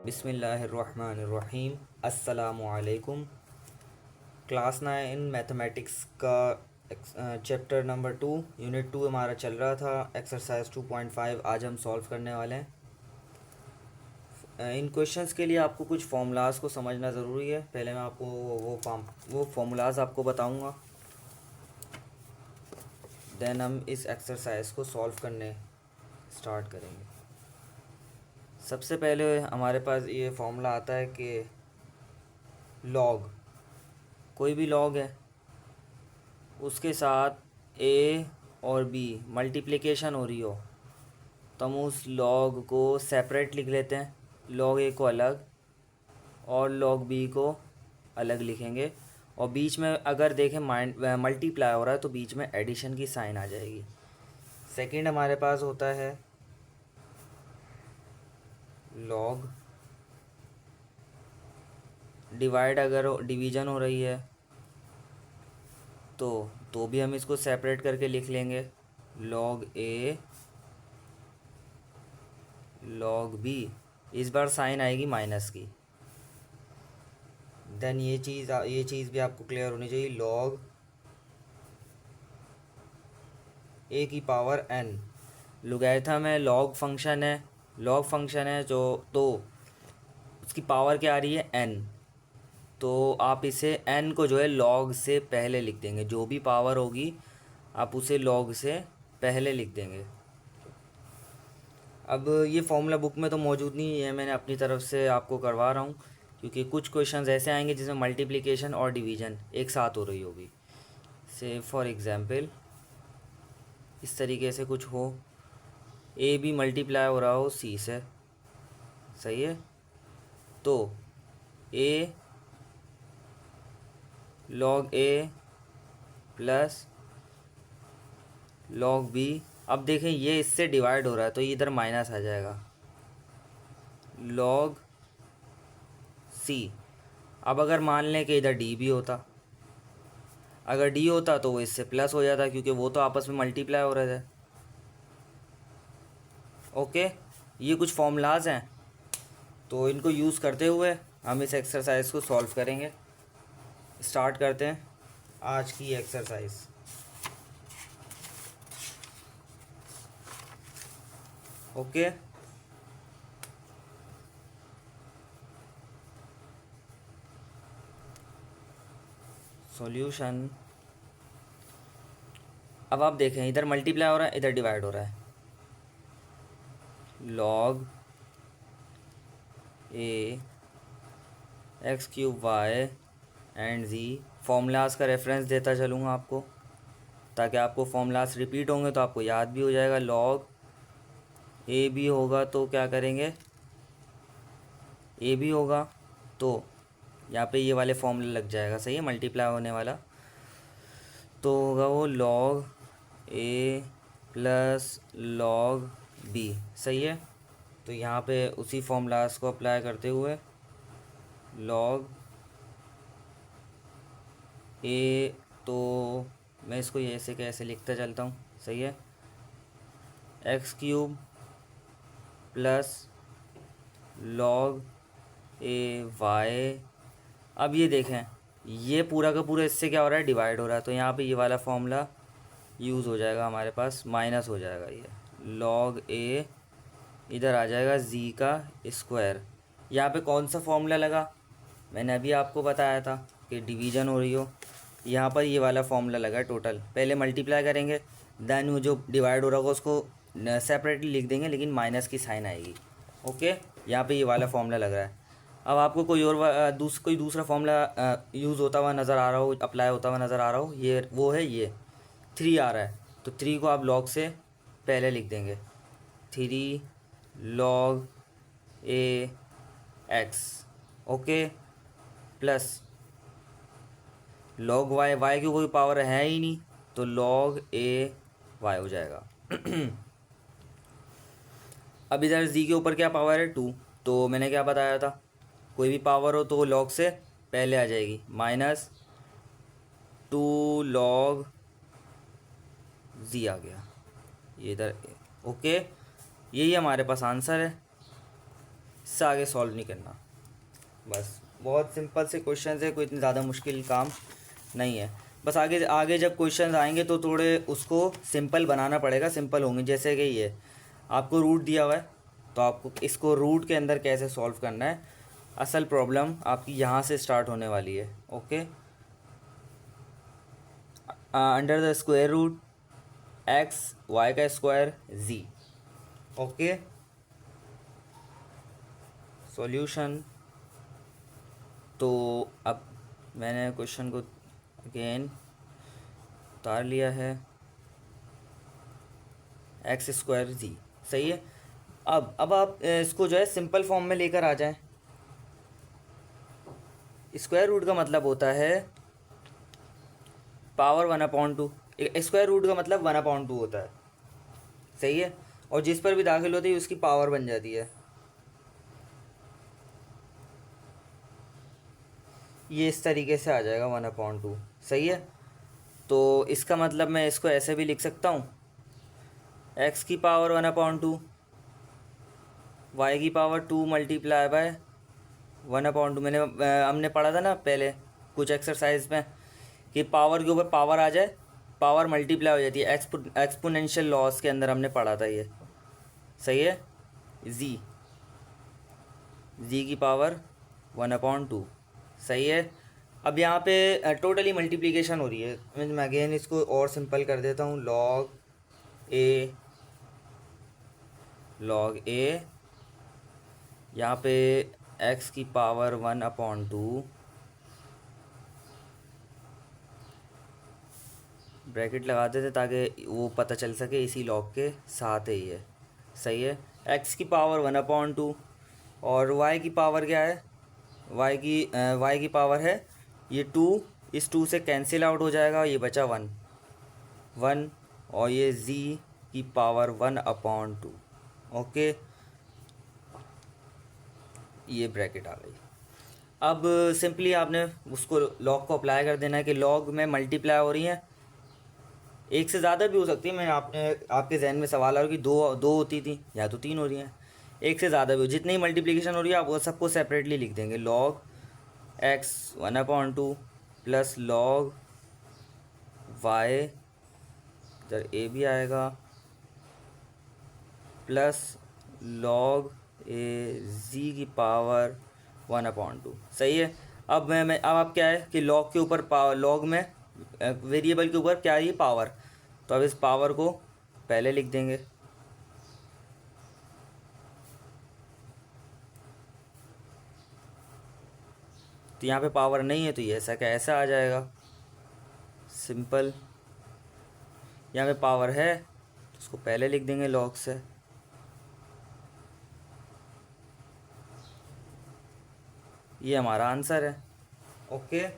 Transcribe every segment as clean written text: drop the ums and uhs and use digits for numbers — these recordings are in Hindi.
बिस्मिल्लाहिर्रहमानिर्रहीम। अस्सलामुअलैकुम। क्लास 9 मैथमेटिक्स का चैप्टर नंबर 2 यूनिट 2 हमारा चल रहा था। एक्सरसाइज 2.5 आज हम सॉल्व करने वाले हैं। इन क्वेश्चंस के लिए आपको कुछ फार्मूलाज को समझना ज़रूरी है। पहले मैं आपको वो फार्मूलाज आपको बताऊंगा, देन हम इस एक्सरसाइज को सॉल्व करने स्टार्ट करेंगे। सबसे पहले हमारे पास ये फार्मूला आता है कि लॉग, कोई भी लॉग है उसके साथ ए और बी मल्टीप्लिकेशन हो रही हो तो हम उस लॉग को सेपरेट लिख लेते हैं, लॉग ए को अलग और लॉग बी को अलग लिखेंगे। और बीच में अगर देखें मल्टीप्लाई हो रहा है तो बीच में एडिशन की साइन आ जाएगी। सेकंड हमारे पास होता है लॉग डिवाइड, अगर डिवीज़न हो रही है तो भी हम इसको सेपरेट करके लिख लेंगे, लॉग ए लॉग बी। इस बार साइन आएगी माइनस की। देन ये चीज़ भी आपको क्लियर होनी चाहिए, लॉग ए की पावर एन। लोगैरिथम है, लॉग फंक्शन है, लॉग फंक्शन है जो, तो उसकी पावर क्या आ रही है एन। तो आप इसे एन को जो है लॉग से पहले लिख देंगे, जो भी पावर होगी आप उसे लॉग से पहले लिख देंगे। अब ये फॉर्मूला बुक में तो मौजूद नहीं है, मैंने अपनी तरफ से आपको करवा रहा हूँ क्योंकि कुछ क्वेश्चंस ऐसे आएंगे जिसमें मल्टीप्लिकेशन और डिवीज़न एक साथ हो रही होगी। से फॉर एग्ज़ाम्पल इस तरीके से कुछ हो, ए बी मल्टीप्लाई हो रहा हो सी से, सही है, तो ए लॉग ए प्लस लॉग बी। अब देखें ये इससे डिवाइड हो रहा है तो ये इधर माइनस आ जाएगा, लॉग सी। अब अगर मान लें कि इधर डी भी होता, अगर डी होता तो वो इससे प्लस हो जाता क्योंकि वो तो आपस में मल्टीप्लाई हो रहे थे। ओके, ये कुछ फॉर्मूलाज हैं तो इनको यूज़ करते हुए हम इस एक्सरसाइज को सॉल्व करेंगे। स्टार्ट करते हैं आज की एक्सरसाइज। Okay, solution. अब आप देखें इधर मल्टीप्लाई हो रहा है, इधर डिवाइड हो रहा है, log A x cube y and g. Formulas का रेफरेंस देता चलूँगा आपको ताकि आपको फॉर्मूलाज रिपीट होंगे तो आपको याद भी हो जाएगा। लॉग ए बी होगा तो क्या करेंगे, ए बी होगा तो यहाँ पे ये वाले फॉर्मूला लग जाएगा, सही है, मल्टीप्लाई होने वाला। तो होगा वो लॉग ए प्लस लॉग बी, सही है। तो यहाँ पे उसी फॉर्मूलाज को अप्लाई करते हुए लॉग ए, तो मैं इसको ऐसे कैसे लिखता चलता हूँ, सही है, एक्स क्यूब प्लस लॉग ए वाई। अब ये देखें ये पूरा का पूरा इससे क्या हो रहा है, डिवाइड हो रहा है, तो यहाँ पे ये वाला फॉर्मूला यूज़ हो जाएगा, हमारे पास माइनस हो जाएगा, ये लॉग ए इधर आ जाएगा जी का स्क्वायर। यहाँ पे कौन सा फॉर्मूला लगा, मैंने अभी आपको बताया था कि डिवीज़न हो रही हो, यहाँ पर ये वाला फॉर्मूला लगा टोटल। पहले मल्टीप्लाई करेंगे, देन वो जो डिवाइड हो रहा होगा उसको सेपरेटली लिख देंगे लेकिन माइनस की साइन आएगी। ओके, यहाँ पे ये वाला फॉर्मूला लग रहा है। अब आपको कोई और कोई दूसरा फॉर्मूला यूज़ होता हुआ नज़र आ रहा हो, अप्लाई होता हुआ नज़र आ रहा हो, ये वो है, ये 3 आ रहा है तो 3 को आप लॉग से पहले लिख देंगे, 3 लॉग ए X. Okay, plus log Y, Y की कोई पावर है ही नहीं तो लॉग ए वाई हो जाएगा। अब इधर जी के ऊपर क्या पावर है 2, तो मैंने क्या बताया था, कोई भी पावर हो तो वो लॉग से पहले आ जाएगी, माइनस 2 लॉग जी आ गया ये इधर। ओके, यही हमारे पास आंसर है। इससे आगे सॉल्व नहीं करना। बस बहुत सिंपल से क्वेश्चन है, कोई इतनी ज़्यादा मुश्किल काम नहीं है। बस आगे आगे जब क्वेश्चन आएंगे तो थोड़े उसको सिंपल बनाना पड़ेगा, सिंपल होंगे। जैसे कि ये आपको रूट दिया हुआ है, तो आपको इसको रूट के अंदर कैसे सॉल्व करना है, असल प्रॉब्लम आपकी यहाँ से स्टार्ट होने वाली है। Okay, under the square root X Y का स्क्वायर जी। Okay, solution. तो अब मैंने क्वेश्चन को अगेन उतार लिया है, एक्स स्क्वायर जी, सही है। अब आप इसको जो है सिंपल फॉर्म में लेकर आ जाएं। स्क्वायर रूट का मतलब होता है पावर 1/2। स्क्वायर रूट का मतलब 1/2 होता है, सही है। और जिस पर भी दाखिल होती है उसकी पावर बन जाती है। ये इस तरीके से आ जाएगा 1/2, सही है। तो इसका मतलब मैं इसको ऐसे भी लिख सकता हूँ, एक्स की पावर 1/2, वाई की पावर 2 मल्टीप्लाई बाय 1/2। मैंने हमने पढ़ा था ना पहले कुछ एक्सरसाइज में कि पावर के ऊपर पावर आ जाए, पावर मल्टीप्लाई हो जाती है। एक्सपोनेंशियल लॉस के अंदर हमने पढ़ा था ये, सही है। जी की पावर 1/2, सही है। अब यहाँ पे टोटली मल्टीप्लिकेशन हो रही है। मैं अगेन इसको और सिंपल कर देता हूँ, लॉग ए यहाँ पे एक्स की पावर 1/2 ब्रैकेट लगा देते ताकि वो पता चल सके इसी लॉग के साथ ही है, सही है। एक्स की पावर 1/2 और वाई की पावर क्या है, वाई की पावर है ये 2, इस 2 से कैंसिल आउट हो जाएगा, ये बचा 1 और ये जी की पावर 1/2। ओके, ये ब्रैकेट आ गई। अब सिंपली आपने उसको लॉग को अप्लाई कर देना है कि लॉग में मल्टीप्लाई हो रही हैं, एक से ज़्यादा भी हो सकती है। मैं आपके जहन में सवाल आ रहा है कि दो होती थी या तो 3 हो रही हैं, एक से ज़्यादा भी हो, जितनी मल्टीप्लिकेशन हो रही है आप वो सबको सेपरेटली लिख देंगे। Log x 1/2 plus log y, इधर ए भी आएगा, प्लस लॉग ए जी की पावर 1/2, सही है। अब अब आप क्या है कि लॉग के ऊपर पावर, लॉग में वेरिएबल के ऊपर क्या है, ये पावर, तो अब इस पावर को पहले लिख देंगे। तो यहाँ पे पावर नहीं है तो ये ऐसा क्या ऐसा आ जाएगा, सिंपल। यहाँ पे पावर है तो उसको पहले लिख देंगे लॉग से। ये हमारा आंसर है। ओके,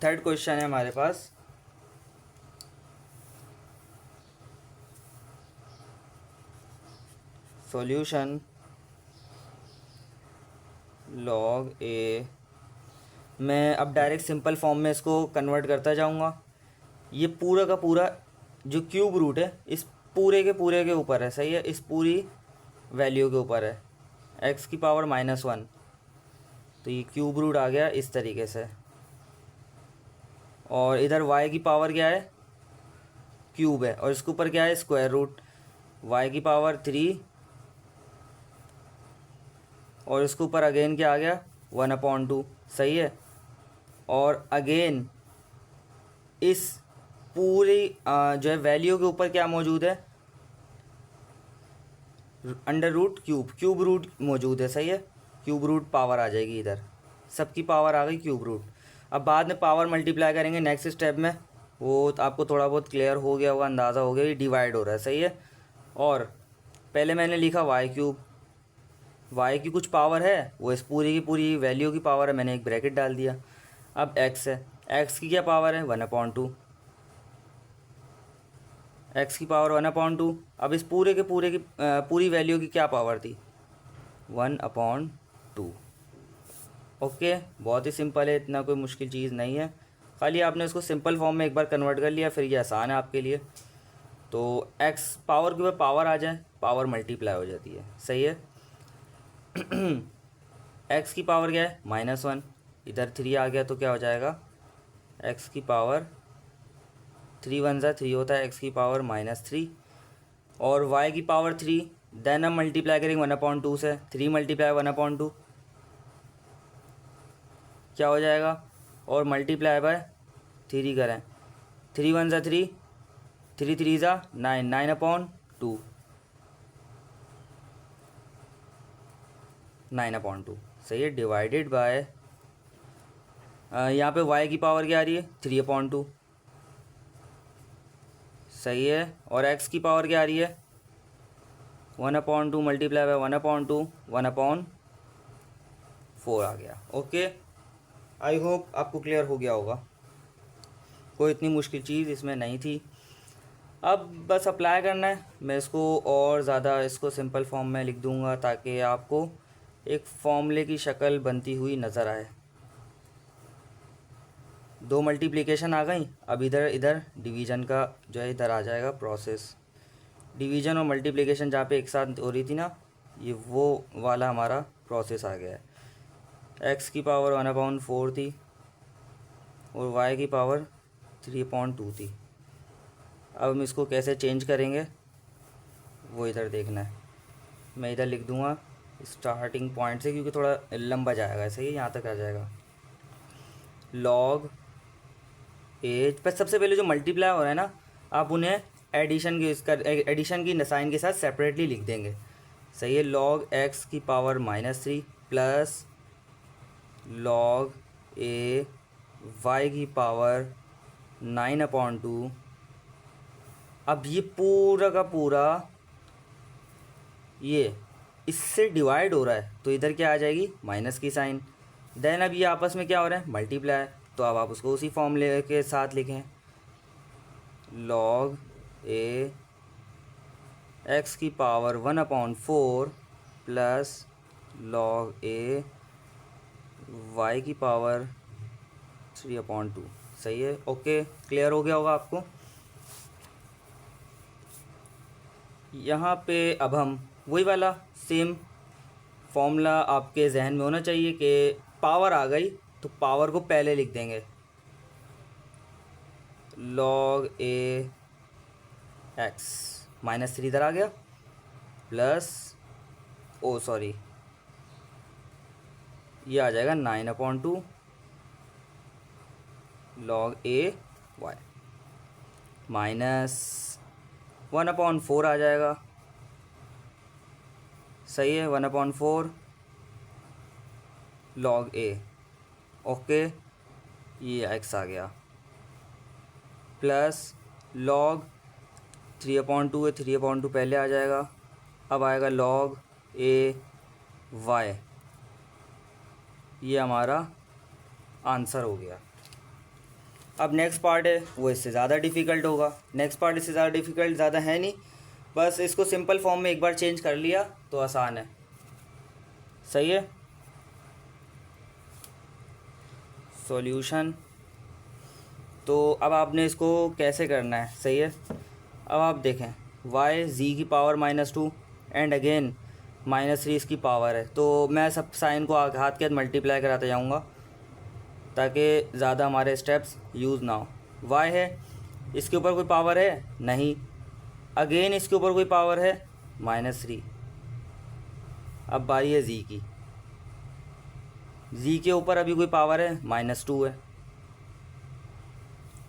थर्ड क्वेश्चन है हमारे पास। सॉल्यूशन लॉग ए, मैं अब डायरेक्ट सिंपल फॉर्म में इसको कन्वर्ट करता जाऊंगा। ये पूरा का पूरा जो क्यूब रूट है इस पूरे के ऊपर है, सही है, इस पूरी वैल्यू के ऊपर है, एक्स की पावर -1, तो ये क्यूब रूट आ गया इस तरीके से। और इधर y की पावर क्या है, क्यूब है, और इसके ऊपर क्या है, स्क्वायर रूट, y की पावर 3 और इसके ऊपर अगेन क्या आ गया 1/2, सही है। और अगेन इस पूरी जो है वैल्यू के ऊपर क्या मौजूद है, अंडर रूट क्यूब रूट मौजूद है, सही है। क्यूब रूट पावर आ जाएगी, इधर सबकी पावर आ गई क्यूब रूट। अब बाद में पावर मल्टीप्लाई करेंगे नेक्स्ट स्टेप में, वो तो आपको थोड़ा बहुत क्लियर हो गया होगा, अंदाज़ा हो गया, ये डिवाइड हो रहा है, सही है। और पहले मैंने लिखा वाई क्यूब, वाई की कुछ पावर है, वो इस पूरी की पूरी वैल्यू की पावर है, मैंने एक ब्रैकेट डाल दिया। अब एक्स है, एक्स की क्या पावर है 1/2, एक्स की पावर 1/2। अब इस पूरे के पूरे की पूरी वैल्यू की क्या पावर थी 1/2। ओके, बहुत ही सिंपल है, इतना कोई मुश्किल चीज़ नहीं है, खाली आपने इसको सिंपल फॉर्म में एक बार कन्वर्ट कर लिया, फिर ये आसान है आपके लिए। तो एक्स पावर के ऊपर पावर आ जाए, पावर मल्टीप्लाई हो जाती है, सही है। एक्स की पावर क्या है -1, इधर 3 आ गया तो क्या हो जाएगा एक्स की पावर 3 1 ज़ा 3 होता है, एक्स की पावर -3 और वाई की पावर 3, देन हम मल्टीप्लाई करेंगे 1/2 से, 3 मल्टीप्लाई 1/2 क्या हो जाएगा, और मल्टीप्लाई बाय 3 करें, 3 1 ज़ा 3, 3 3 ज़ा 9, 9/2, 9/2 सही है, डिवाइडेड बाय यहाँ पे y की पावर क्या आ रही है 3/2 सही है, और x की पावर क्या आ रही है 1/2 मल्टीप्लाई बाय 1/2, 1/4 आ गया। ओके, आई होप आपको क्लियर हो गया होगा, कोई इतनी मुश्किल चीज़ इसमें नहीं थी। अब बस अप्लाई करना है, मैं इसको और ज़्यादा इसको सिंपल फॉर्म में लिख दूंगा ताकि आपको एक फॉर्मूले की शक्ल बनती हुई नज़र आए। 2 मल्टीप्लिकेशन आ गई, अब इधर डिवीज़न का जो है इधर आ जाएगा प्रोसेस। डिवीज़न और मल्टीप्लिकेशन जहाँ पे एक साथ हो रही थी ना, ये वो वाला हमारा प्रोसेस आ गया है। एक्स की पावर 1/4 थी और वाई की पावर 3/2 थी। अब हम इसको कैसे चेंज करेंगे वो इधर देखना है। मैं इधर लिख दूँगा स्टार्टिंग पॉइंट से, क्योंकि थोड़ा लंबा जाएगा, ऐसे ही यहाँ तक आ जाएगा। लॉग एज पर सबसे पहले जो मल्टीप्लाई हो रहा है ना, आप उन्हें एडिशन की साइन के साथ सेपरेटली लिख देंगे, सही है। लॉग एक्स की पावर -3 प्लस लॉग ए वाई की पावर 9/2। अब ये पूरा का पूरा ये इससे डिवाइड हो रहा है तो इधर क्या आ जाएगी माइनस की साइन। देन अब ये आपस में क्या हो रहा है मल्टीप्लाई, तो अब आप उसको उसी फॉर्मूले के साथ लिखें, लॉग ए एक्स की पावर 1/4 प्लस लॉग ए वाई की पावर 3/2, सही है। ओके, क्लियर हो गया होगा आपको। यहाँ पे अब हम वही वाला सेम फॉर्मूला आपके जहन में होना चाहिए कि पावर आ गई तो पावर को पहले लिख देंगे, लॉग ए एक्स -3 इधर आ गया प्लस सॉरी ये आ जाएगा 9/2 लॉग ए वाई -1/4 आ जाएगा, सही है। 1/4 लॉग ए, ओके, ये एक्स आ गया प्लस लॉग 3/2 है, 3/2 पहले आ जाएगा। अब आएगा लॉग ए वाई, ये हमारा आंसर हो गया। अब नेक्स्ट पार्ट है वो इससे ज़्यादा डिफ़िकल्ट होगा। नेक्स्ट पार्ट इससे ज़्यादा डिफ़िकल्ट ज़्यादा है नहीं, बस इसको सिंपल फॉर्म में एक बार चेंज कर लिया तो आसान है, सही है। सॉल्यूशन, तो अब आपने इसको कैसे करना है, सही है। अब आप देखें y z की पावर -2 एंड अगेन -3 इसकी पावर है, तो मैं सब साइन को हाथ के हाथ मल्टीप्लाई कराते जाऊँगा ताकि ज़्यादा हमारे स्टेप्स यूज़ ना हो। y है, इसके ऊपर कोई पावर है नहीं, अगेन इसके ऊपर कोई पावर है -3। अब बारी है z की, z के ऊपर अभी कोई पावर है -2 है,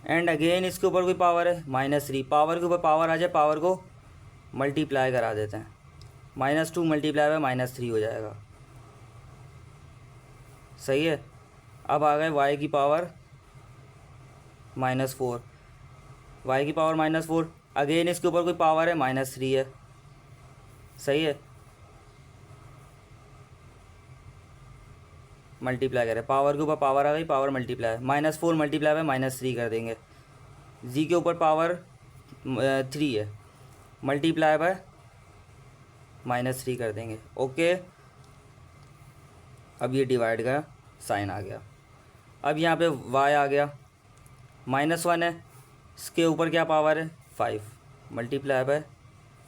एंड अगेन इसके ऊपर कोई पावर है -3। पावर के ऊपर पावर आ जाए, पावर को मल्टीप्लाई करा देते हैं, -2 मल्टीप्लाई बाय -3 हो जाएगा, सही है। अब आ गए y की पावर -4, y की पावर -4, अगेन इसके ऊपर कोई पावर है -3 है, सही है। मल्टीप्लाई करें, पावर के ऊपर पावर आ गई, पावर मल्टीप्लाई, -4 मल्टीप्लाई बाय -3 कर देंगे। जी के ऊपर पावर 3 है, मल्टीप्लाई बाय -3 कर देंगे, ओके। अब ये डिवाइड का साइन आ गया। अब यहाँ पे y आ गया, -1 है, इसके ऊपर क्या पावर है 5, मल्टीप्लाई बाय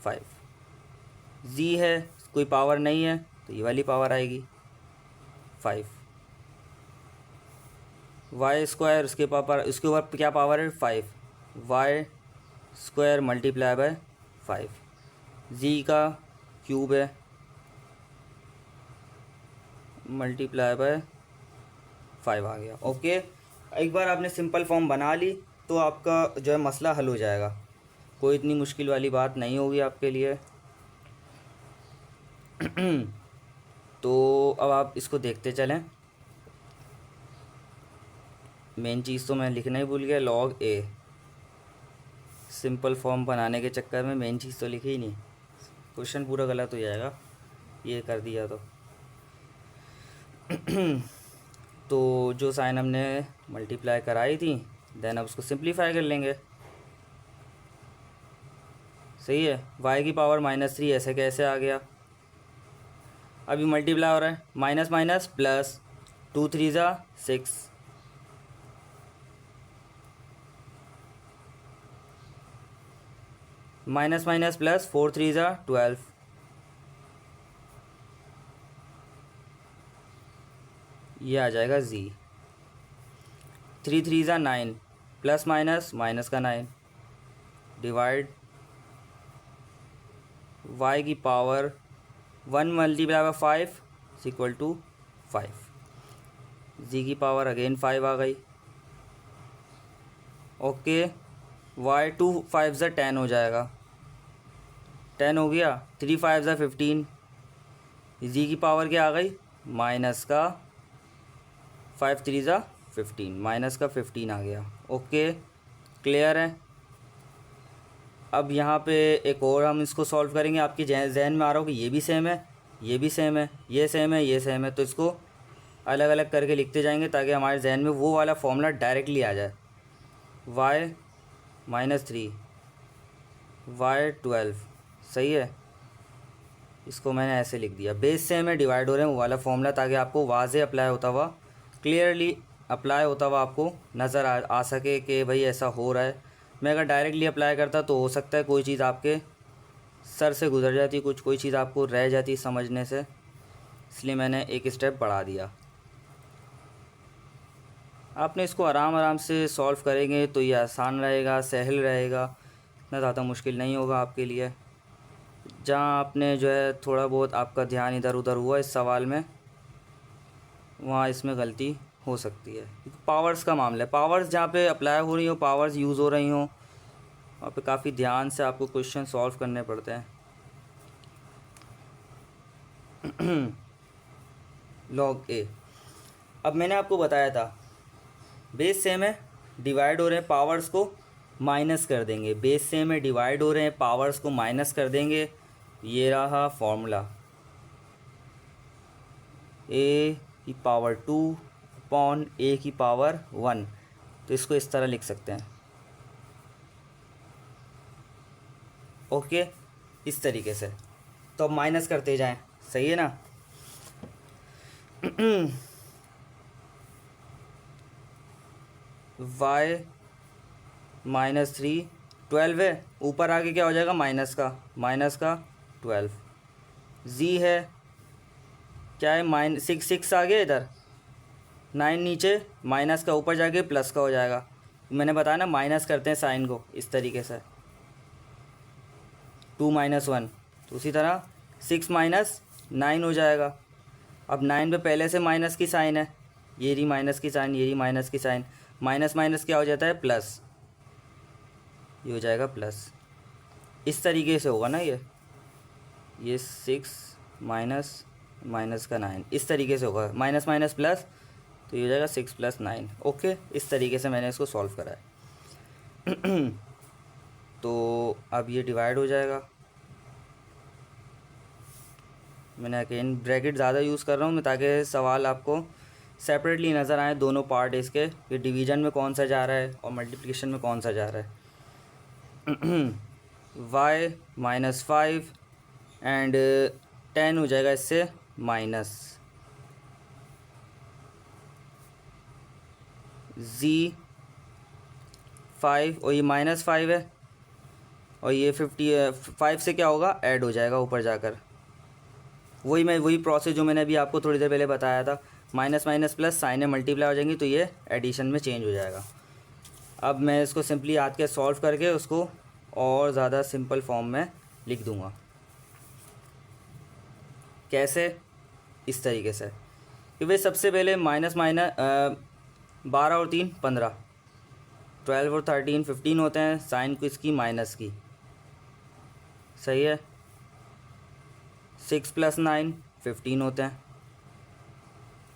5। जी है, कोई पावर नहीं है तो ये वाली पावर आएगी 5। वाई स्क्वायर उसके ऊपर क्या पावर है 5, वाई स्क्वायर मल्टीप्लाई बाय 5। जी का क्यूब है मल्टीप्लाई बाय 5 आ गया। ओके, एक बार आपने सिंपल फॉर्म बना ली तो आपका जो है मसला हल हो जाएगा, कोई इतनी मुश्किल वाली बात नहीं होगी आपके लिए। तो अब आप इसको देखते चलें। मेन चीज़ तो मैं लिखना ही भूल गया, लॉग ए। सिंपल फॉर्म बनाने के चक्कर में मेन चीज़ तो लिखी ही नहीं, क्वेश्चन पूरा गलत हो जाएगा ये कर दिया तो। तो जो साइन हमने मल्टीप्लाई कराई थी देन अब उसको सिंप्लीफाई कर लेंगे। सही है, y की पावर -3 ऐसे कैसे आ गया, अभी मल्टीप्लाई हो रहा है, माइनस माइनस प्लस, 2 3 ज़ा 6, माइनस माइनस प्लस, 4 3 ज़ा 12, ये आ जाएगा z। 3 3 ज़ा 9, प्लस माइनस माइनस का 9, डिवाइड y की power 1 multiply by 5 equal to 5, जी की पावर अगेन 5 आ गई। ओके, y 2 5 ज़ा 10 हो जाएगा, 10 हो गया, 3 5 ज़ा 15, जी की पावर क्या आ गई माइनस का 5 3 ज़ा 15, माइनस का 15 आ गया। ओके, क्लियर है। अब यहाँ पे एक और हम इसको सॉल्व करेंगे, आपके जहन में आ रहा हो कि ये भी सेम है, ये भी सेम है, ये सेम है, ये सेम है, तो इसको अलग अलग करके लिखते जाएंगे ताकि हमारे जहन में वो वाला फॉर्मूला डायरेक्टली आ जाए। y -3, y 12, सही है, इसको मैंने ऐसे लिख दिया, बेस सेम है, डिवाइड हो रहे हैं वो वाला फॉर्मूला, ताकि आपको वाज़े अप्लाई होता हुआ, क्लियरली अप्लाई होता हुआ आपको नज़र आ सके कि भाई ऐसा हो रहा है। मैं अगर डायरेक्टली अप्लाई करता तो हो सकता है कोई चीज़ आपके सर से गुजर जाती, कोई चीज़ आपको रह जाती समझने से, इसलिए मैंने एक स्टेप बढ़ा दिया। आपने इसको आराम आराम से सॉल्व करेंगे तो ये आसान रहेगा, सहल रहेगा, इतना ज़्यादा मुश्किल नहीं होगा आपके लिए। जहाँ आपने जो है थोड़ा बहुत आपका ध्यान इधर उधर हुआ इस सवाल में, वहाँ इसमें गलती हो सकती है। पावर्स का मामला है, पावर्स जहाँ पे अप्लाई हो रही हो, पावर्स यूज़ हो रही हों, वहाँ पे काफ़ी ध्यान से आपको क्वेश्चन सॉल्व करने पड़ते हैं। लॉग ए, अब मैंने आपको बताया था बेस सेम है, डिवाइड हो रहे हैं, पावर्स को माइनस कर देंगे, बेस सेम है, डिवाइड हो रहे हैं, पावर्स को माइनस कर देंगे, ये रहा फॉर्मूला, a की पावर 2 अपॉन a की पावर 1, तो इसको इस तरह लिख सकते हैं। ओके, इस तरीके से, तो अब माइनस करते जाएं, सही है ना। y -3 12 है, ऊपर आके क्या हो जाएगा माइनस का 12, z है क्या है -6 6 आ गया इधर, 9 नीचे, माइनस का ऊपर जाके प्लस का हो जाएगा। मैंने बताया ना माइनस करते हैं साइन को इस तरीके से, 2 - 1, तो उसी तरह 6 - 9 हो जाएगा। अब 9 पे पहले से माइनस की साइन है, ये रही माइनस की साइन, ये रही माइनस की साइन, माइनस माइनस क्या हो जाता है प्लस, ये हो जाएगा प्लस, इस तरीके से होगा ना, ये 6 माइनस माइनस का 9, इस तरीके से होगा, माइनस माइनस प्लस, तो ये हो जाएगा 6 + 9। ओके, इस तरीके से मैंने इसको सॉल्व करा है। तो अब ये डिवाइड हो जाएगा, मैंने अगेन ब्रैकेट ज़्यादा यूज़ कर रहा हूँ मैं ताकि सवाल आपको सेपरेटली नज़र आए, दोनों पार्ट इसके, कि डिवीज़न में कौन सा जा रहा है और मल्टीप्लिकेशन में कौन सा जा रहा है। y -5 एंड 10 हो जाएगा इससे माइनस, z 5 और ये -5 है, और ये 55 से क्या होगा, ऐड हो जाएगा ऊपर जाकर। वही प्रोसेस जो मैंने अभी आपको थोड़ी देर पहले बताया था, माइनस माइनस प्लस साइनें मल्टीप्लाई हो जाएंगी तो ये एडिशन में चेंज हो जाएगा। अब मैं इसको सिंपली हाथ के सॉल्व करके उसको और ज़्यादा सिंपल फॉर्म में लिख दूँगा। कैसे, इस तरीके से कि भाई सबसे पहले माइनस माइनस 12 और 3 15, 12 और 13 15 होते हैं, साइन को इसकी माइनस की, सही है। 6 + 9 15 होते हैं,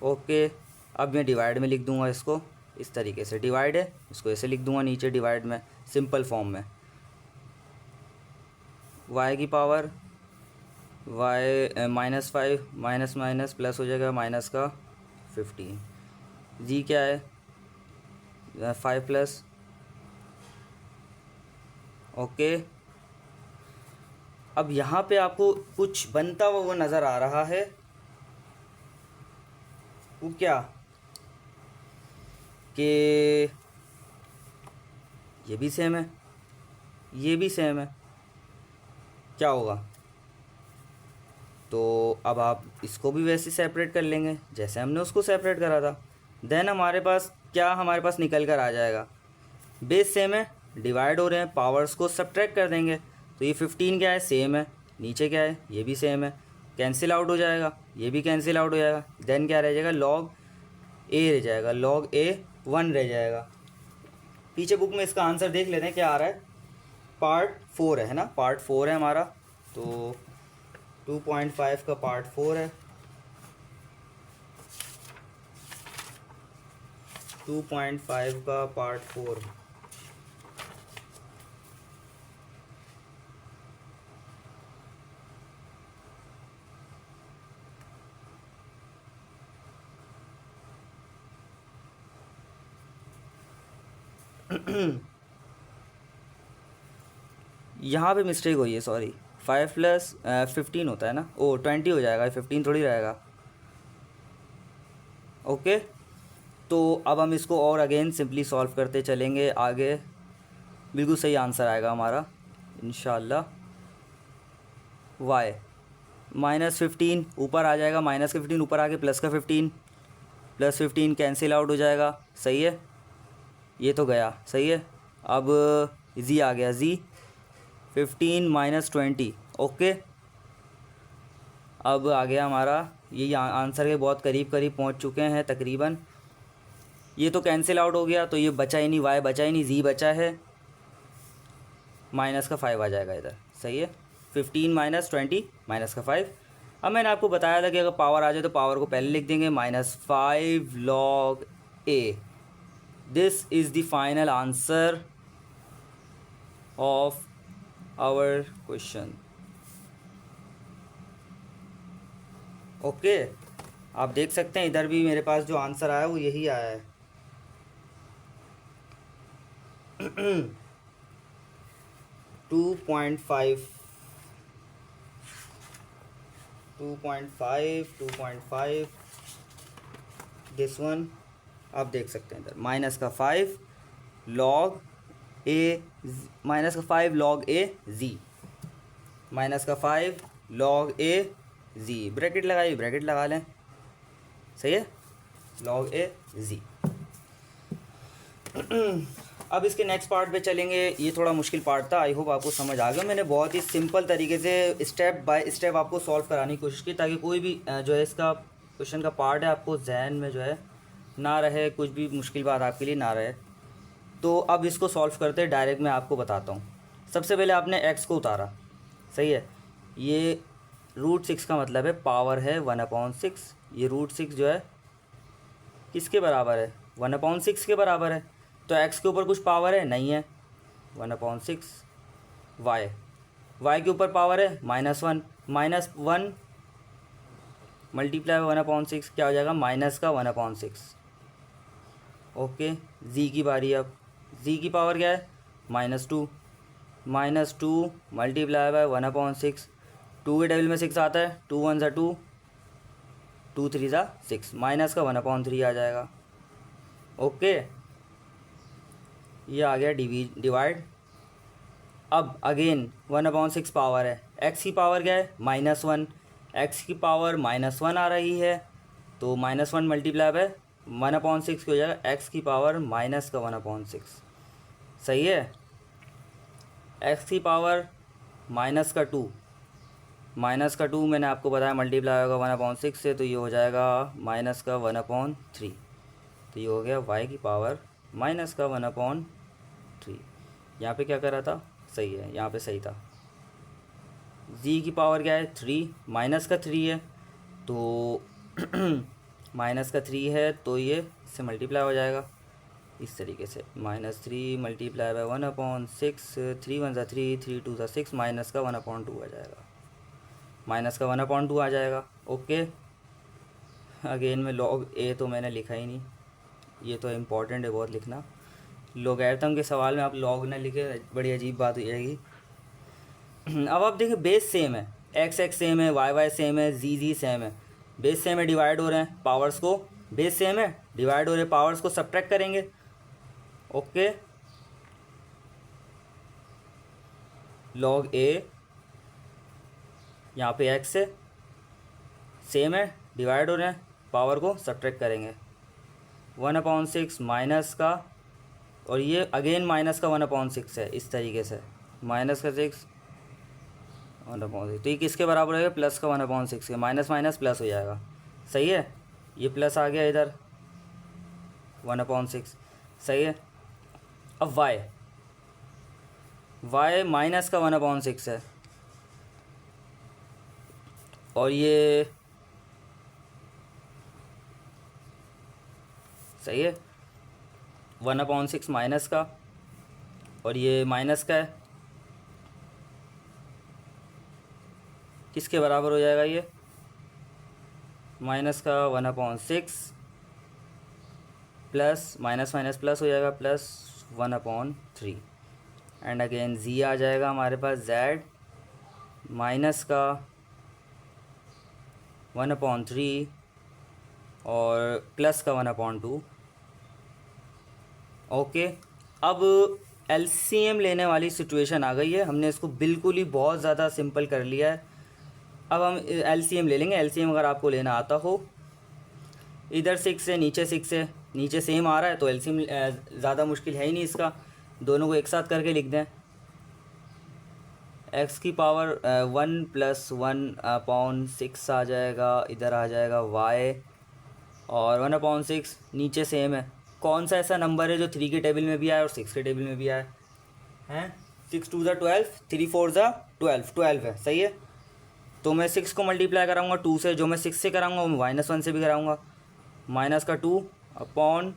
ओके। अब मैं डिवाइड में लिख दूंगा इसको, इस तरीके से डिवाइड है, इसको ऐसे लिख दूंगा नीचे डिवाइड में सिंपल फॉर्म में, y की power y -5 minus minus plus हो जाएगा माइनस का 15, जी क्या है 5 प्लस, ओके। अब यहाँ पे आपको कुछ बनता हुआ वो नज़र आ रहा है, वो क्या कि ये भी सेम है, ये भी सेम है, क्या होगा। तो अब आप इसको भी वैसे सेपरेट कर लेंगे जैसे हमने उसको सेपरेट करा था। देन हमारे पास क्या, हमारे पास निकल कर आ जाएगा, बेस सेम है, डिवाइड हो रहे हैं, पावर्स को सब्ट्रैक्ट कर देंगे तो ये 15 क्या है, सेम है, नीचे क्या है, ये भी सेम है, कैंसिल आउट हो जाएगा, ये भी कैंसिल आउट हो जाएगा। देन क्या रह जाएगा, लॉग ए रह जाएगा, लॉग ए 1 रह जाएगा। पीछे बुक में इसका आंसर देख लेते हैं क्या आ रहा है, पार्ट 4 है ना, पार्ट 4 है हमारा, तो 2.5 का पार्ट 4 है, 2.5 का पार्ट 4। यहाँ पे मिस्टेक हुई है, सॉरी, 5 + 15 होता है ना, ओ 20 हो जाएगा, 15 थोड़ी रहेगा, ओके। तो अब हम इसको और अगेन सिंपली सॉल्व करते चलेंगे आगे, बिल्कुल सही आंसर आएगा हमारा इंशाल्लाह। y -15 ऊपर आ जाएगा, -15 ऊपर आके प्लस का 15, प्लस 15 कैंसिल आउट हो जाएगा, सही है, ये तो गया, सही है। अब z आ गया, z 15 - 20, ओके। अब आ गया हमारा, ये आंसर के बहुत करीब करीब पहुंच चुके हैं तकरीबन। ये तो कैंसिल आउट हो गया तो ये बचा ही नहीं, y बचा ही नहीं, z बचा है, माइनस का 5 आ जाएगा इधर, सही है। 15 - 20 माइनस का 5। अब मैंने आपको बताया था कि अगर पावर आ जाए तो पावर को पहले लिख देंगे, -5 log a। This is the final answer of our question, okay. आप देख सकते हैं इधर भी मेरे पास जो आंसर आया वो यही आया है। 2.5 दिस वन, आप देख सकते हैं इधर माइनस का 5 log a, माइनस का 5 log a z, माइनस का 5 log a z, ब्रैकेट लगाइए, ब्रैकेट लगा लें, सही है, log a z। अब इसके नेक्स्ट पार्ट पे चलेंगे, ये थोड़ा मुश्किल पार्ट था, आई होप आपको समझ आ गया। मैंने बहुत ही सिंपल तरीके से स्टेप बाय स्टेप आपको सॉल्व कराने की कोशिश की ताकि कोई भी जो है इसका क्वेश्चन का पार्ट है आपको जहन में जो है ना रहे, कुछ भी मुश्किल बात आपके लिए ना रहे। तो अब इसको सॉल्व करते हैं, डायरेक्ट मैं आपको बताता हूँ। सबसे पहले आपने x को उतारा, सही है, ये √6 का मतलब है पावर है 1/6, ये √6 जो है किसके बराबर है, 1/6 के बराबर है। तो x के ऊपर कुछ पावर है, नहीं है, 1/6। y के ऊपर पावर है -1, -1 मल्टीप्लाई 1/6 क्या हो जाएगा, माइनस का 1/6, ओके। z की बारी, अब z की पावर क्या है, -2, -2 मल्टीप्लाई बाय 1/6, 2 के टेबल में 6 आता है, 2 1 ज़ा 2, 2 3 ज़ा 6, माइनस का 1/3 आ जाएगा, ओके। ये आ गया डिवाइड। अब अगेन 1/6 पावर है, एक्स की पावर क्या है -1, एक्स की पावर -1 आ रही है, तो -1 मल्टीप्लाई बाय 1/6 हो जाएगा एक्स की पावर माइनस का 1/6। सही है। एक्स की पावर -2, -2 मैंने आपको बताया मल्टीप्लाई होगा 1/6 से, तो ये हो जाएगा -1/3। तो ये हो गया y की पावर -1/3। यहाँ पे क्या करा था, सही है, यहाँ पे सही था। z की पावर क्या है 3, -3 है, तो -3 है, तो ये इससे मल्टीप्लाई हो जाएगा इस तरीके से, -3 मल्टीप्लाई बाय 1/6, 3 1 ज़ा 3, 3 2 ज़ा 6, माइनस का 1/2 आ जाएगा, -1/2 आ जाएगा। ओके, अगेन में लॉग ए तो मैंने लिखा ही नहीं, ये तो इम्पॉर्टेंट है बहुत लिखना। लोगैरिथम के सवाल में आप लॉग ना लिखे, बड़ी अजीब बात हो जाएगी। अब आप देखिए बेस सेम है, एक्स एक्स सेम है, वाई वाई सेम है, जी सेम है, बेस सेम है, डिवाइड हो रहे हैं पावर्स को, बेस सेम है डिवाइड हो रहे हैं पावर्स को सब्ट्रैक्ट करेंगे। ओके, लॉग ए यहाँ पे एक्स है, सेम है, डिवाइड हो रहे हैं, पावर को सब्ट्रैक्ट करेंगे, 1/6 माइनस का, और ये अगेन माइनस का 1/6 है, इस तरीके से माइनस का 6 1/6, तो ये किसके बराबर है, प्लस का 1/6 के, माइनस माइनस प्लस हो जाएगा। सही है, ये प्लस आ गया इधर 1/6। सही है। अब y माइनस का 1/6 है, और ये सही है 1/6 माइनस का, और ये माइनस का है, किसके बराबर हो जाएगा, ये माइनस का 1/6 प्लस माइनस माइनस प्लस हो जाएगा, प्लस 1/3, एंड अगेन z आ जाएगा हमारे पास, z माइनस का 1/3 और प्लस का 1/2। ओके, अब LCM लेने वाली सिचुएशन आ गई है, हमने इसको बिल्कुल ही बहुत ज़्यादा सिंपल कर लिया है। अब हम LCM ले लेंगे। LCM अगर आपको लेना आता हो, इधर 6 है, नीचे 6 है, नीचे सेम आ रहा है, तो LCM ज़्यादा मुश्किल है ही नहीं इसका, दोनों को एक साथ करके लिख दें। x की पावर 1 + 1/6 आ जाएगा, इधर आ जाएगा y, और 1/6 नीचे सेम है। कौन सा ऐसा नंबर है जो 3 के टेबल में भी आए और 6 के टेबल में भी आए हैं? 6 2 ज़ा 12, 3 4 ज़ा 12, 12 है। सही है, तो मैं 6 को मल्टीप्लाई कराऊंगा 2 से, जो मैं 6 से कराऊंगा वो मैं -1 से भी कराऊंगा, माइनस का 2/12,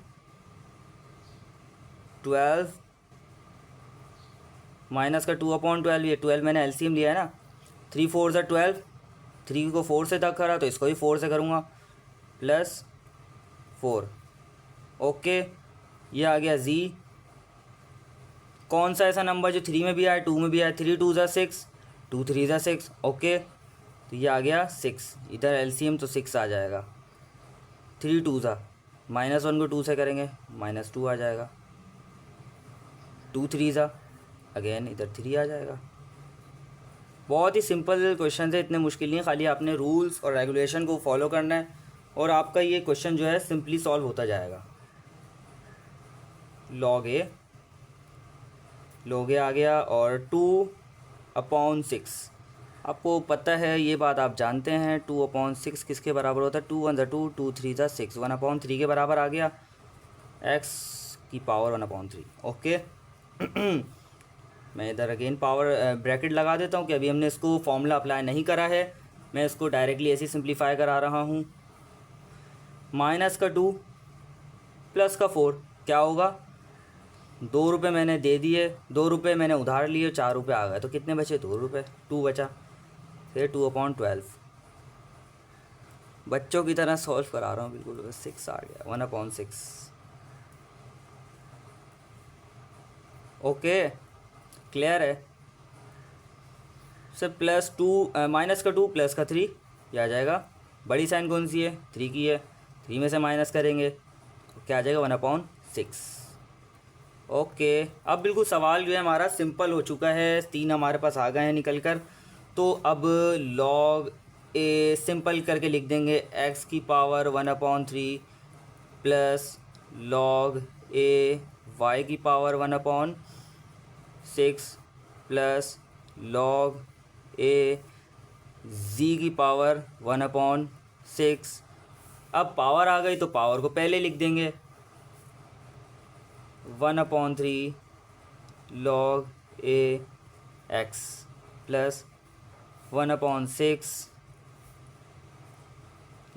माइनस का 2/12, ये 12 मैंने LCM लिया है ना, 3 4 ज़ा 12, 3 को 4 से तक करा तो इसको भी 4 से करूँगा, प्लस 4। ओके, ये आ गया z। कौन सा ऐसा नंबर जो 3 में भी आए 2 में भी आए, 3 2 ज़ा 6, 2 3 ज़ा 6। ओके, तो ये आ गया 6, इधर LCM तो 6 आ जाएगा, 3 2 ज़ा, -1 को 2 से करेंगे, -2 आ जाएगा, 2 3 ज़ा, अगेन इधर 3 आ जाएगा। बहुत ही सिंपल क्वेश्चन है, इतने मुश्किल नहीं है, खाली आपने रूल्स और रेगुलेशन को फॉलो करना है और आपका ये क्वेश्चन जो है सिंपली सॉल्व होता जाएगा। लॉग ए आ गया, और 2/6 आपको पता है, ये बात आप जानते हैं, 2/6 किसके बराबर होता है, 2 1 ज़ा 2, 2 3 ज़ा 6, 1/3 के बराबर आ गया, x की पावर 1/3। ओके, मैं इधर अगेन पावर ब्रैकेट लगा देता हूँ कि अभी हमने इसको फॉर्मूला अप्लाई नहीं करा है, मैं इसको डायरेक्टली ऐसे सिंप्लीफाई करा रहा हूँ। -2 प्लस का 4 क्या होगा, 2 रुपये मैंने दे दिए, 2 रुपये मैंने उधार लिए, 4 रुपये आ गए, तो कितने बचे, 2 रुपये, 2 बचा, फिर 2/12। बच्चों की तरह सॉल्व करा रहा हूँ बिल्कुल, 6 आ गया, 1/6। ओके, क्लियर है। सर -2 प्लस का 3, ये आ जाएगा, बड़ी साइन कौन सी है, 3 की है, 3 में से माइनस करेंगे तो क्या आ जाएगा, 1/6। ओके, अब बिल्कुल सवाल जो है हमारा सिंपल हो चुका है, 3 हमारे पास आ गए हैं निकल कर। तो अब लॉग ए सिंपल करके लिख देंगे एक्स की पावर 1/3 प्लस लॉग ए वाई की पावर 1/6 प्लस लॉग ए जी की पावर 1/6। अब पावर आ गई तो पावर को पहले लिख देंगे 1/3 लॉग ए एक्स प्लस 1/6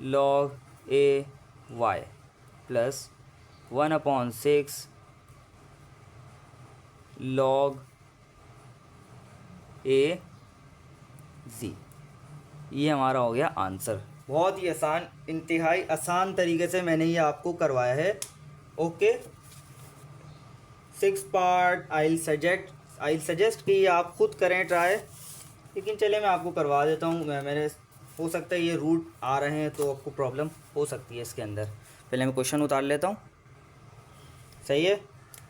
लॉग ए वाई प्लस 1/6 लॉग ए जी। ये हमारा हो गया आंसर। बहुत ही आसान, इंतहाई आसान तरीके से मैंने ये आपको करवाया है। ओके, 6 पार्ट आई सजेस्ट कि आप खुद करें ट्राई, लेकिन चलिए मैं आपको करवा देता हूँ। मैंने हो सकता है ये रूट आ रहे हैं तो आपको प्रॉब्लम हो सकती है इसके अंदर। पहले मैं क्वेश्चन उतार लेता हूँ। सही है,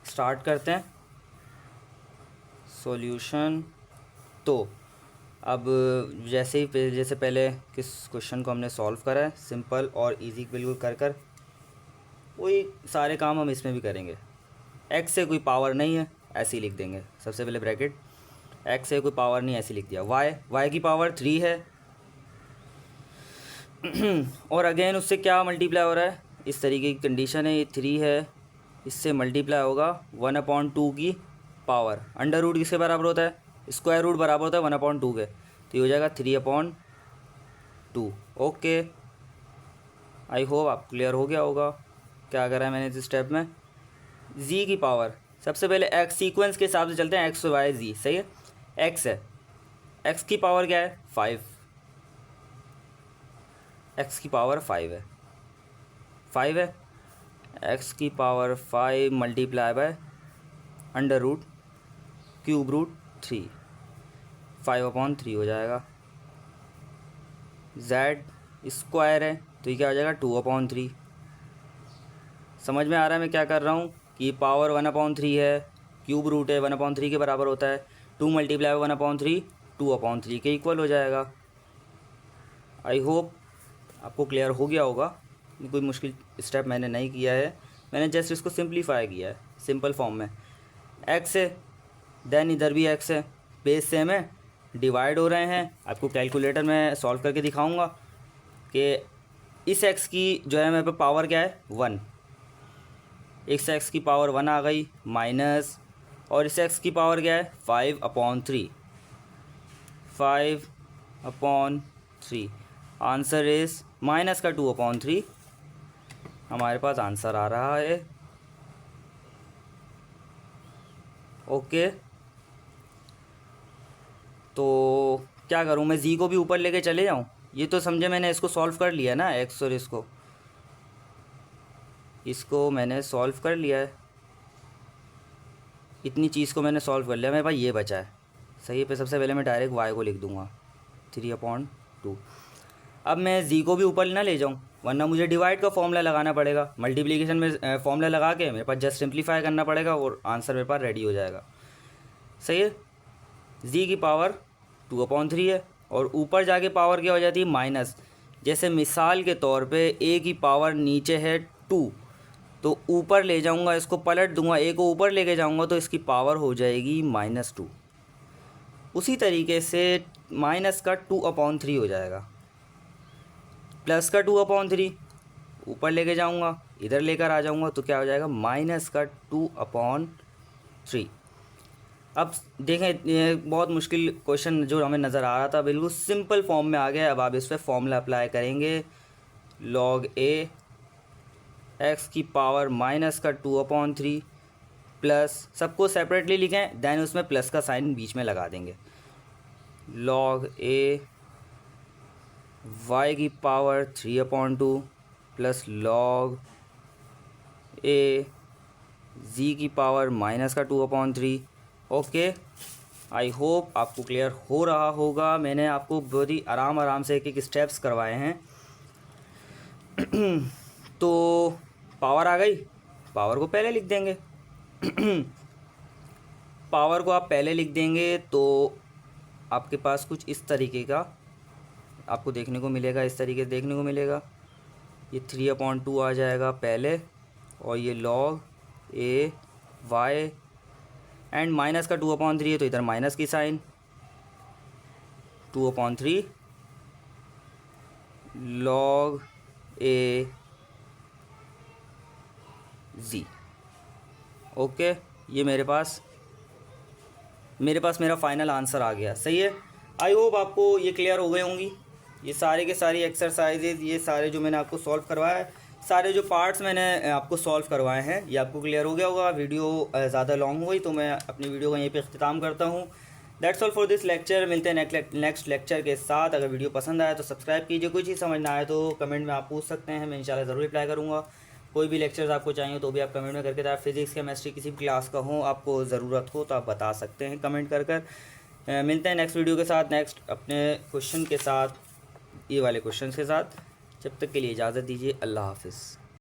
स्टार्ट करते हैं सॉल्यूशन। तो अब जैसे पहले किस क्वेश्चन को हमने सॉल्व करा है, सिंपल और इजी बिल्कुल कर वही सारे काम हम इसमें भी करेंगे। एक्स से कोई पावर नहीं है, ऐसे ही लिख देंगे। सबसे पहले ब्रैकेट, एक्स से कोई पावर नहीं, ऐसे लिख दिया। वाई की पावर 3 है और अगेन उससे क्या मल्टीप्लाई हो रहा है, इस तरीके की कंडीशन है। ये 3 है, इससे मल्टीप्लाई होगा 1/2 की पावर। अंडर रूट किसके बराबर होता है, स्क्वायर रूट बराबर होता है 1/2 के, तो ये हो जाएगा 3/2। ओके, आई होप आप क्लियर हो गया होगा क्या करा है मैंने इस स्टेप में। जी की पावर, सबसे पहले एक्स सीक्वेंस के हिसाब से चलते हैं, एक्स वाई जी। सही है, एक्स है, एक्स की पावर क्या है 5, एक्स की पावर 5 है, 5 है, एक्स की power 5 multiply by under root cube root 3, 5/3 हो जाएगा। जेड स्क्वायर है तो ये क्या हो जाएगा 2/3। समझ में आ रहा है मैं क्या कर रहा हूँ कि पावर 1/3 है, क्यूब रूट है 1/3 के बराबर होता है, 2 मल्टीप्लाई 1/3 2/3 के इक्वल हो जाएगा। आई होप आपको क्लियर हो गया होगा। कोई मुश्किल स्टेप मैंने नहीं किया है, मैंने जस्ट इसको सिंप्लीफाई किया है सिंपल फॉर्म में। एक्स है, देन इधर भी एक्स है, बेस सेम है, डिवाइड हो रहे हैं। आपको कैलकुलेटर में सॉल्व करके दिखाऊंगा कि इस एक्स की जो है मेरे पे पावर क्या है 1, इस एक्स की पावर 1 आ गई माइनस, और इस एक्स की पावर क्या है 5/3, 5/3। आंसर इज माइनस का 2/3 हमारे पास आंसर आ रहा है। ओके, तो क्या करूँ मैं, जी को भी ऊपर लेके चले जाऊँ? ये तो समझे मैंने इसको सॉल्व कर लिया ना, एक्स और इसको मैंने सॉल्व कर लिया है, इतनी चीज़ को मैंने सॉल्व कर लिया। मेरे पास ये बचा है। सही है, पे सबसे पहले मैं डायरेक्ट वाई को लिख दूँगा 3/2। अब मैं जी को भी ऊपर ना ले जाऊँ, वरना मुझे डिवाइड का फॉर्मूला लगाना पड़ेगा। मल्टीप्लिकेशन में फॉर्मूला लगा के मेरे पास जस्ट सिंप्लीफाई करना पड़ेगा और आंसर मेरे पास रेडी हो जाएगा। सही है, जी की पावर 2/3 है और ऊपर जाके पावर क्या हो जाती है माइनस। जैसे मिसाल के तौर पे ए की पावर नीचे है 2, तो ऊपर ले जाऊंगा, इसको पलट दूंगा, ए को ऊपर लेके जाऊंगा तो इसकी पावर हो जाएगी -2। उसी तरीके से माइनस का 2/3 हो जाएगा, प्लस का 2/3 ऊपर लेके जाऊंगा, इधर लेकर आ जाऊंगा तो क्या हो जाएगा माइनस का 2/3। अब देखें, ये बहुत मुश्किल क्वेश्चन जो हमें नज़र आ रहा था बिल्कुल सिंपल फॉर्म में आ गया। अब आप इस पर फॉर्मूला अप्लाई करेंगे, लॉग ए एक्स की पावर माइनस का 2/3 प्लस, सबको सेपरेटली लिखें, देन उसमें प्लस का साइन बीच में लगा देंगे, लॉग ए वाई की पावर 3/2 प्लस लॉग ए जी की पावर माइनस का 2/3। ओके, आई होप आपको क्लियर हो रहा होगा। मैंने आपको बहुत ही आराम से एक एक स्टेप्स करवाए हैं। तो पावर आ गई, पावर को पहले लिख देंगे, पावर को आप पहले लिख देंगे तो आपके पास कुछ इस तरीके का आपको देखने को मिलेगा, इस तरीके से देखने को मिलेगा। ये 3/2 आ जाएगा पहले, और ये log a y and minus का 2/3 है तो इधर माइनस की sign, 2/3 log a z। Okay, ये मेरे पास मेरा फाइनल आंसर आ गया। सही है, आई होप आपको ये क्लियर हो गए होंगी। ये सारे के सारी एक्सरसाइजेज, ये सारे जो मैंने आपको सॉल्व करवाया है, सारे जो पार्ट्स मैंने आपको सॉल्व करवाए हैं, ये आपको क्लियर हो गया होगा। वीडियो ज़्यादा लॉन्ग हुई तो मैं अपनी वीडियो का यहीं पे अख्तिताम करता हूँ। That's all for this lecture. मिलते हैं नेक्स्ट लेक्चर के साथ। अगर वीडियो पसंद आया तो सब्सक्राइब कीजिए, कोई चीज़ समझ ना आए तो कमेंट में आप पूछ सकते हैं, मैं इंशाल्लाह ज़रूर रिप्लाई करूँगा। कोई भी लेक्चर्स आपको चाहिए तो भी आप कमेंट में करके, फिजिक्स केमिस्ट्री किसी भी क्लास का हो, आपको ज़रूरत हो तो आप बता सकते हैं कमेंट कर। मिलते हैं नेक्स्ट वीडियो के साथ, नेक्स्ट अपने क्वेश्चन के साथ, ये वाले क्वेश्चन के साथ। जब तक के लिए इजाज़त दीजिए, अल्लाह हाफ़िज़।